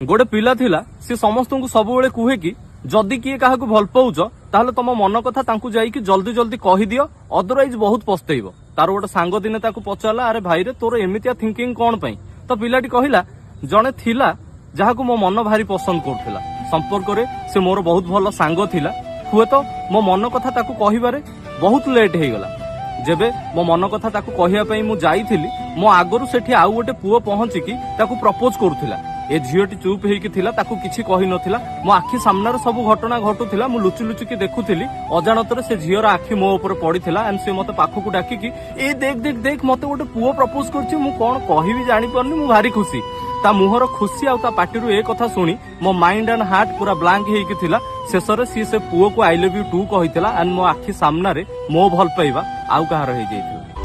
गोटे पिला थिला सी समस्त को सब बेले कहे कि जदि किए क्या भल पाउच ताहले तुम मन कथा तांकु जाइकी जल्दी जल्दी कही दियो अदरवाइज बहुत पछतैब। तार गोटे सांग दिने ताकु पचारला अरे भाई रे तोर एमितिया थिंकिंग कौन पई तो पिलाटी कहला जने थिला जहाकु मो मन भारी पसंद करथिला संपर्क रे से मोर बहुत भल सांग थिला हुए तो मो मन कथा ताकु कहिबारे बहुत लेट हे गला। जेबे मो मन कथा ताकु कहिया पई मु जाईथिली मो आगरु सेठी आउ गोटे पुओ पहुंची की ताकु प्रपोज करूथिला। ए झीटी चुप होईकी थिला ताकू किछि कहि नथिला मो आखि सामने सब घटना घटुथिला मु लुचि लुचि की देखुथिली अजाणତରେ से झीर आखि मो ऊपर पड़ीथिला एंड से मते पाखकु डाकी की ए देख देख देख मते गोटे पुओ प्रपोज करछि मु कोन कहिबी जानि परनी मु भारी खुशी। ता मुहर खुशी आउ ता पाटिरु ए कथा सुनी मो माइंड एंड हार्ट पूरा ब्लैंक हेकी थिला। शेषरे से पुओ को आई लव यू टू कहिथिला एंड मो आखि सामने मो भल पाइबा आउ कहार हे जाइथिला।